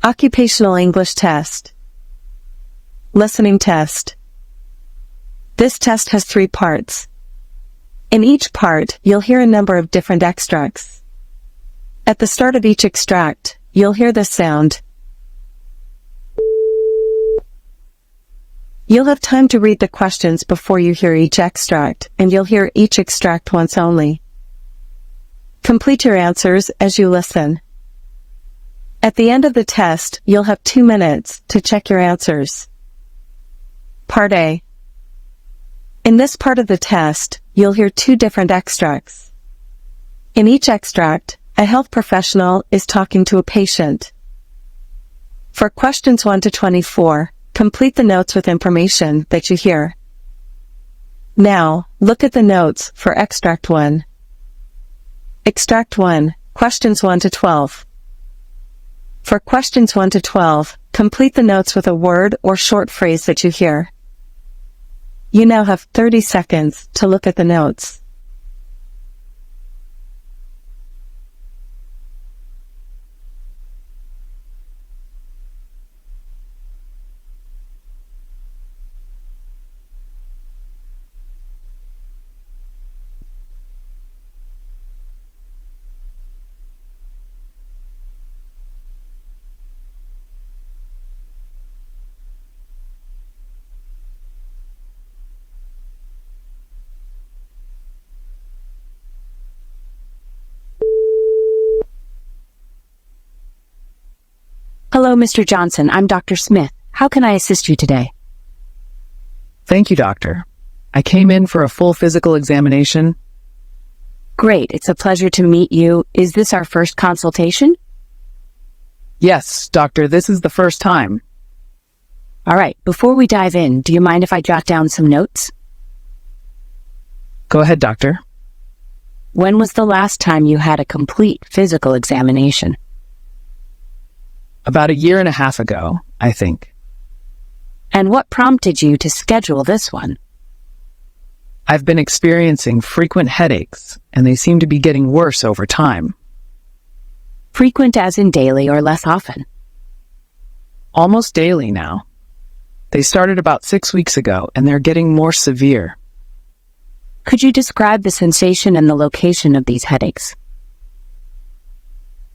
Occupational English Test. Listening Test. This test has 3 parts. In each part, you'll hear a number of different extracts. At the start of each extract, you'll hear this sound. You'll have time to read the questions before you hear each extract, and you'll hear each extract once only. Complete your answers as you listen. At the end of the test, you'll have 2 minutes to check your answers. Part A. In this part of the test, you'll hear 2 different extracts. In each extract, a health professional is talking to a patient. For questions 1 to 24, complete the notes with information that you hear. Now, look at the notes for Extract 1. Extract 1, questions 1 to 12. For questions 1 to 12, complete the notes with a word or short phrase that you hear. You now have 30 seconds to look at the notes. Hello, Mr. Johnson. I'm Dr. Smith. How can I assist you today? Thank you, doctor. I came in for a full physical examination. Great. It's a pleasure to meet you. Is this our first consultation? Yes, doctor, this is the first time. All right. Before we dive in, do you mind if I jot down some notes? Go ahead, doctor. When was the last time you had a complete physical examination? About 1.5 years ago, I think. And what prompted you to schedule this one? I've been experiencing frequent headaches, and they seem to be getting worse over time. Frequent as in daily or less often? Almost daily now. They started about 6 weeks ago, and they're getting more severe. Could you describe the sensation and the location of these headaches?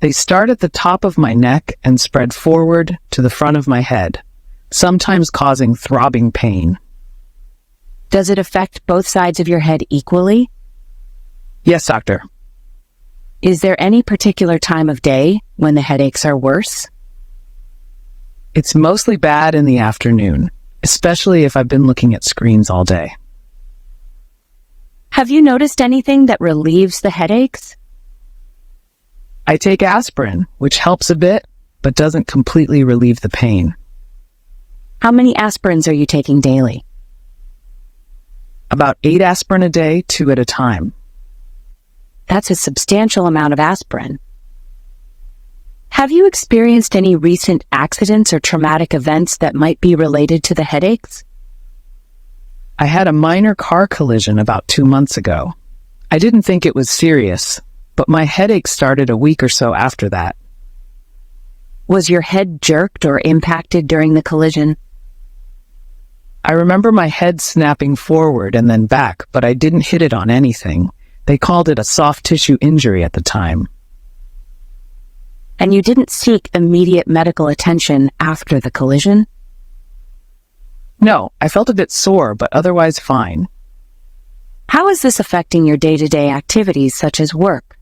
They start at the top of my neck and spread forward to the front of my head, sometimes causing throbbing pain. Does it affect both sides of your head equally? Yes, doctor. Is there any particular time of day when the headaches are worse? It's mostly bad in the afternoon, especially if I've been looking at screens all day. Have you noticed anything that relieves the headaches? I take aspirin, which helps a bit, but doesn't completely relieve the pain. How many aspirins are you taking daily? About 8 aspirin a day, 2 at a time. That's a substantial amount of aspirin. Have you experienced any recent accidents or traumatic events that might be related to the headaches? I had a minor car collision about 2 months ago. I didn't think it was serious, but my headache started a week or so after that. Was your head jerked or impacted during the collision? I remember my head snapping forward and then back, but I didn't hit it on anything. They called it a soft tissue injury at the time. And you didn't seek immediate medical attention after the collision? No, I felt a bit sore, but otherwise fine. How is this affecting your day-to-day activities such as work?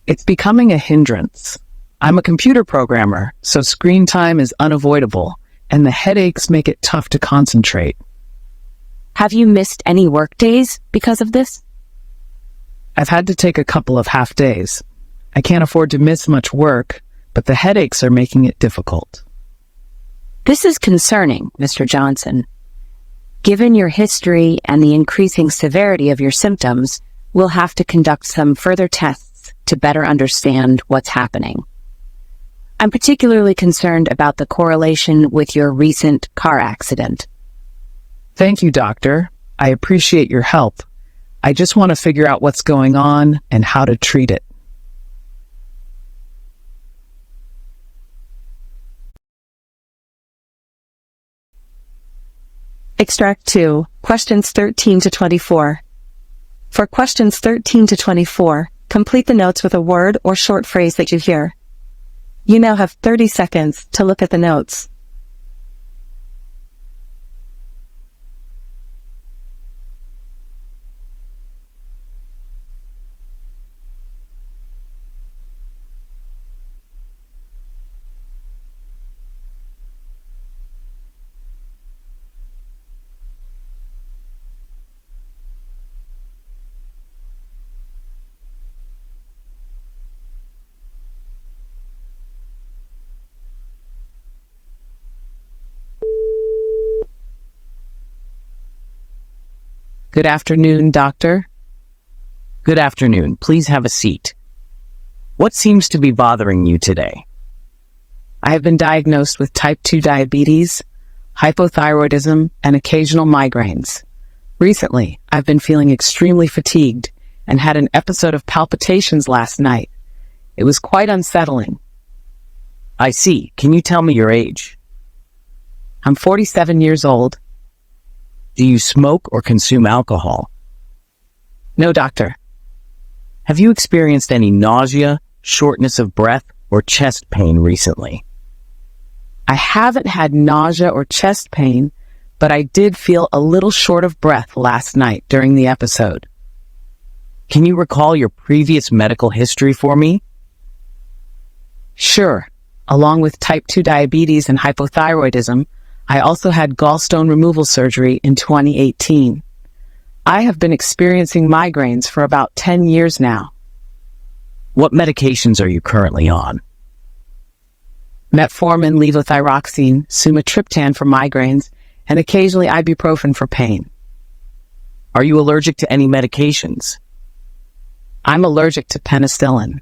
It's becoming a hindrance. I'm a computer programmer, so screen time is unavoidable, and the headaches make it tough to concentrate. Have you missed any work days because of this? I've had to take a couple of half days. I can't afford to miss much work, but the headaches are making it difficult. This is concerning, Mr. Johnson. Given your history and the increasing severity of your symptoms, we'll have to conduct some further tests to better understand what's happening. I'm particularly concerned about the correlation with your recent car accident. Thank you, doctor. I appreciate your help. I just want to figure out what's going on and how to treat it. Extract 2, questions 13 to 24. For questions 13 to 24, complete the notes with a word or short phrase that you hear. You now have 30 seconds to look at the notes. Good afternoon, doctor. Good afternoon. Please have a seat. What seems to be bothering you today? I have been diagnosed with type 2 diabetes, hypothyroidism, and occasional migraines. Recently, I've been feeling extremely fatigued and had an episode of palpitations last night. It was quite unsettling. I see. Can you tell me your age? I'm 47 years old. Do you smoke or consume alcohol? No, doctor. Have you experienced any nausea, shortness of breath, or chest pain recently? I haven't had nausea or chest pain, but I did feel a little short of breath last night during the episode. Can you recall your previous medical history for me? Sure. Along with type 2 diabetes and hypothyroidism, I also had gallstone removal surgery in 2018. I have been experiencing migraines for about 10 years now. What medications are you currently on? Metformin, levothyroxine, sumatriptan for migraines, and occasionally ibuprofen for pain. Are you allergic to any medications? I'm allergic to penicillin.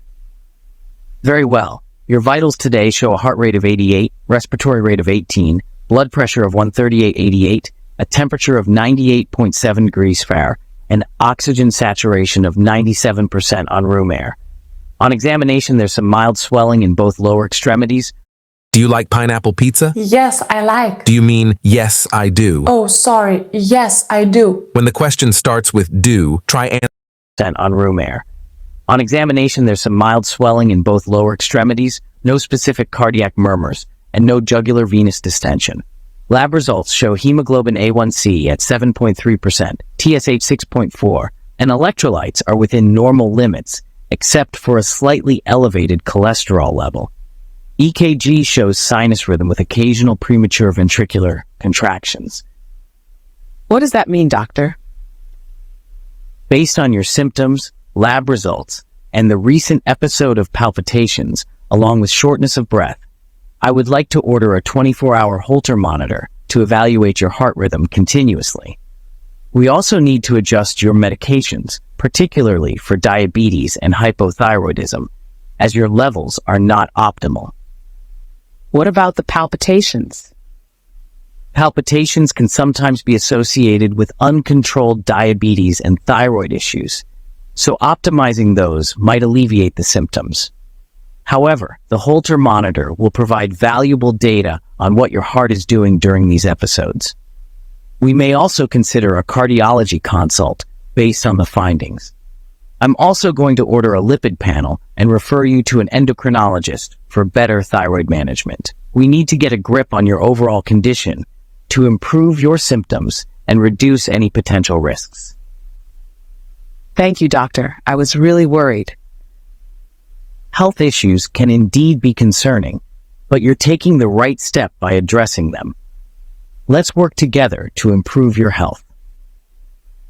Very well. Your vitals today show a heart rate of 88, respiratory rate of 18, blood pressure of 138/88, a temperature of 98.7 degrees Fahr, and oxygen saturation of 97% on room air. On examination, there's some mild swelling in both lower extremities. Do you like pineapple pizza? Yes, I like. Do you mean, yes, I do? Oh, sorry. Yes, I do. When the question starts with do, try and on room air. On examination, there's some mild swelling in both lower extremities, no specific cardiac murmurs, and no jugular venous distension. Lab results show hemoglobin A1C at 7.3%, TSH 6.4, and electrolytes are within normal limits, except for a slightly elevated cholesterol level. EKG shows sinus rhythm with occasional premature ventricular contractions. What does that mean, doctor? Based on your symptoms, lab results, and the recent episode of palpitations, along with shortness of breath, I would like to order a 24-hour Holter monitor to evaluate your heart rhythm continuously. We also need to adjust your medications, particularly for diabetes and hypothyroidism, as your levels are not optimal. What about the palpitations? Palpitations can sometimes be associated with uncontrolled diabetes and thyroid issues, so optimizing those might alleviate the symptoms. However, the Holter monitor will provide valuable data on what your heart is doing during these episodes. We may also consider a cardiology consult based on the findings. I'm also going to order a lipid panel and refer you to an endocrinologist for better thyroid management. We need to get a grip on your overall condition to improve your symptoms and reduce any potential risks. Thank you, doctor. I was really worried. Health issues can indeed be concerning, but you're taking the right step by addressing them. Let's work together to improve your health.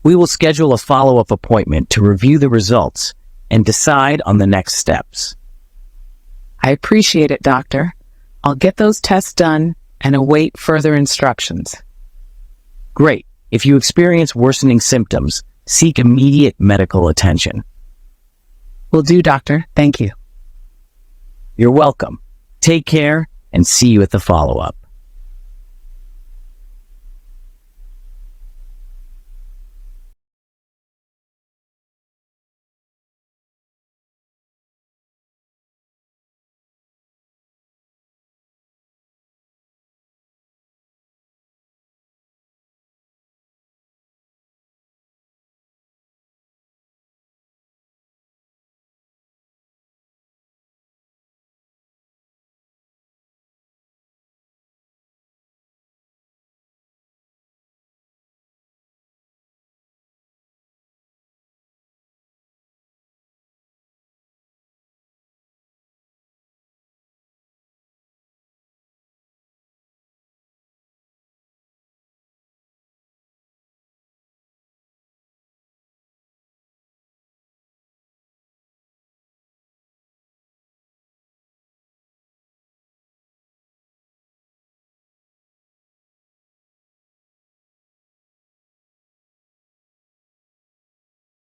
We will schedule a follow-up appointment to review the results and decide on the next steps. I appreciate it, doctor. I'll get those tests done and await further instructions. Great. If you experience worsening symptoms, seek immediate medical attention. Will do, doctor. Thank you. You're welcome. Take care and see you at the follow-up.